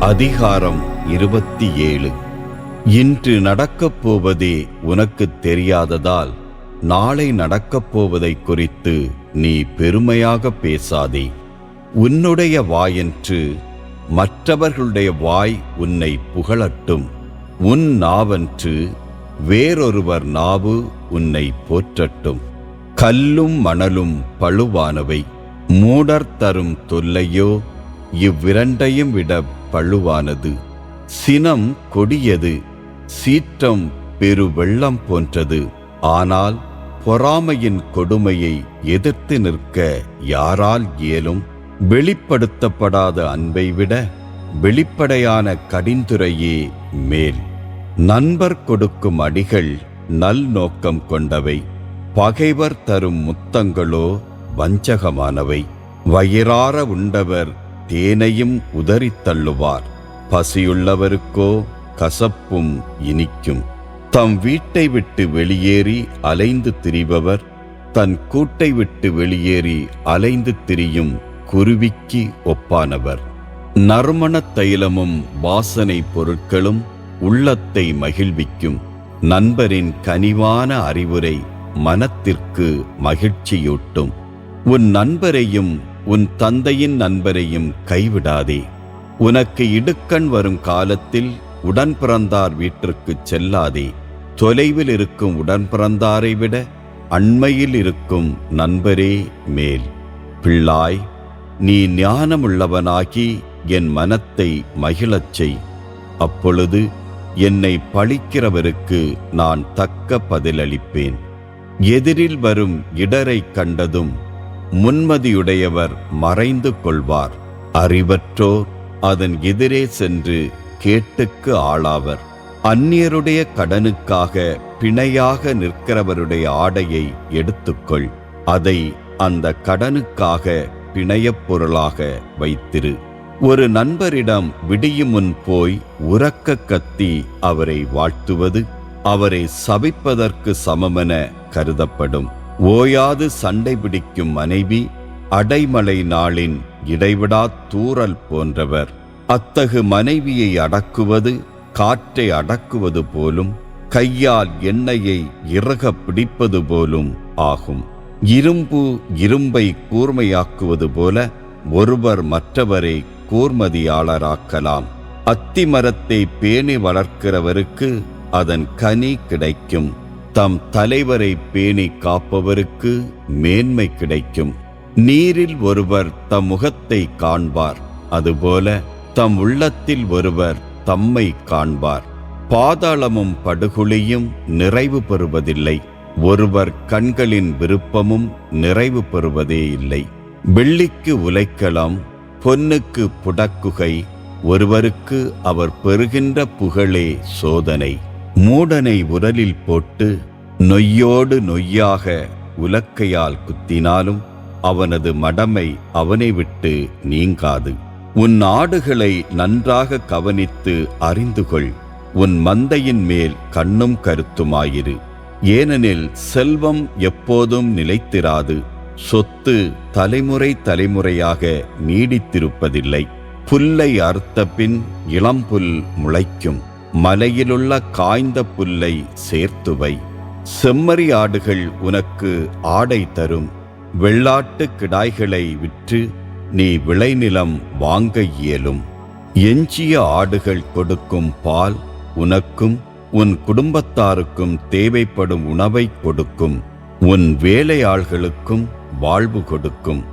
அதிகாரம் 27. இன்று நடக்கப் போவதே உனக்குத் தெரியாததால் நாளை நடக்கப் போவதை குறித்து நீ பெருமையாக பேசாதே. உன்னுடைய வாயென்று மற்றவர்களுடைய வாய் உன்னை புகழட்டும். உன் நாவென்று வேறொருவர் நாவு உன்னை போற்றட்டும். கல்லும் மணலும் பழுவானவை, மூடர் தரும் தொல்லையோ இவ்விரண்டையும் விட பழுவானது. சினம் கொடியது, சீற்றம் பெரு வெள்ளம் போன்றது. ஆனால் பொறாமையின் கொடுமையை எதிர்த்து நிற்க யாரால் இயலும்? வெளிப்படுத்தப்படாத அன்பை விட வெளிப்படையான கடிந்துரையே மேல். நண்பர் கொடுக்கும் அடிகள் நல் நோக்கம் கொண்டவை, பகைவர் தரும் முத்தங்களோ வஞ்சகமானவை. வயிறார உண்டவர் தேனையும் உதறித் தள்ளுவார், பசியுள்ளவருக்கோ கசப்பும் இனிக்கும். தம் வீட்டை விட்டு வெளியேறி அலைந்து திரிபவர் தன் கூட்டை விட்டு வெளியேறி அலைந்து திரியும் குருவிக்கு ஒப்பானவர். நறுமணத் தைலமும் வாசனை பொருட்களும் உள்ளத்தை மகிழ்விக்கும். நண்பரின் கனிவான அறிவுரை மனத்திற்கு மகிழ்ச்சியூட்டும். உன் நண்பரையும் உன் தந்தையின் நண்பரையும் கைவிடாதே. உனக்கு இடுக்கண் வரும் காலத்தில் உடன் பிறந்தார் வீட்டிற்குச் செல்லாதே. தொலைவில் இருக்கும் உடன் பிறந்தாரை விட அண்மையில் இருக்கும் நண்பரே மேல். பிள்ளாய், நீ ஞானமுள்ளவனாகி என் மனத்தை மகிழச் செய். அப்பொழுது என்னை பழிக்கிறவருக்கு நான் தக்க பதிலளிப்பேன். எதிரில் வரும் இடரை கண்டதும் முன்மதியுடையவர் மறைந்து கொள்வார். அறிவற்றோர் அதன் எதிரே சென்று கேட்டுக்கு ஆளாவர். அந்நியருடைய கடனுக்காக பிணையாக நிற்கிறவருடைய ஆடையை எடுத்துக்கொள். அதை அந்த கடனுக்காக பிணையப் பொருளாக வைத்திரு. ஒரு நண்பரிடம் விடியும் முன் போய் உரக்க கத்தி அவரை வாழ்த்துவது அவரை சபிப்பதற்கு சமமென கருதப்படும். ஓயாது சண்டை பிடிக்கும் மனைவி அடைமழை நாளின் இடைவிடா தூறல் போன்றவர். அத்தகு மனைவியை அடக்குவது காற்றை அடக்குவது போலும், கையால் எண்ணெயை இறுக பிடிப்பது போலும் ஆகும். இரும்பு இரும்பை கூர்மையாக்குவது போல ஒருவர் மற்றவரை கூர்மதியாளராக்கலாம். அத்திமரத்தை பேணி வளர்க்கிறவருக்கு அதன் கனி கிடைக்கும். தம் தலைவரை பேணி காப்பவருக்கு மேன்மை கிடைக்கும். நீரில் ஒருவர் தம் முகத்தை காண்பார், அதுபோல தம் உள்ளத்தில் ஒருவர் தம்மை காண்பார். பாதாளமும் படுகுழியும் நிறைவு பெறுவதில்லை, ஒருவர் கண்களின் விருப்பமும் நிறைவு பெறுவதே இல்லை. வெள்ளிக்கு உலைக்களம், பொன்னுக்கு புடக்குகை, ஒருவருக்கு அவர் பெறுகின்ற புகழே சோதனை. மூடனை உரலில் போட்டு நொய்யோடு நொய்யாக உலக்கையால் குத்தினாலும் அவனது மடமை அவனை விட்டு நீங்காது. உன் ஆடுகளை நன்றாக கவனித்து அறிந்துகொள். உன் மந்தையின் மேல் கண்ணும் கருத்துமாயிரு. ஏனெனில் செல்வம் எப்போதும் நிலைத்திராது, சொத்து தலைமுறை தலைமுறையாக நீடித்திருப்பதில்லை. புல்லை அறுத்த பின் இளம்புல் முளைக்கும். மலையிலுள்ள காய்ந்த புல்லை சேர்த்துவை. செம்மறி ஆடுகள் உனக்கு ஆடை தரும். வெள்ளாட்டு கிடாய்களை விற்று நீ விளைநிலம் வாங்க இயலும். எஞ்சிய ஆடுகள் கொடுக்கும் பால் உனக்கும் உன் குடும்பத்தாருக்கும் தேவைப்படும் உணவை கொடுக்கும். உன் வேலையாள்களுக்கும் வாழ்வு கொடுக்கும்.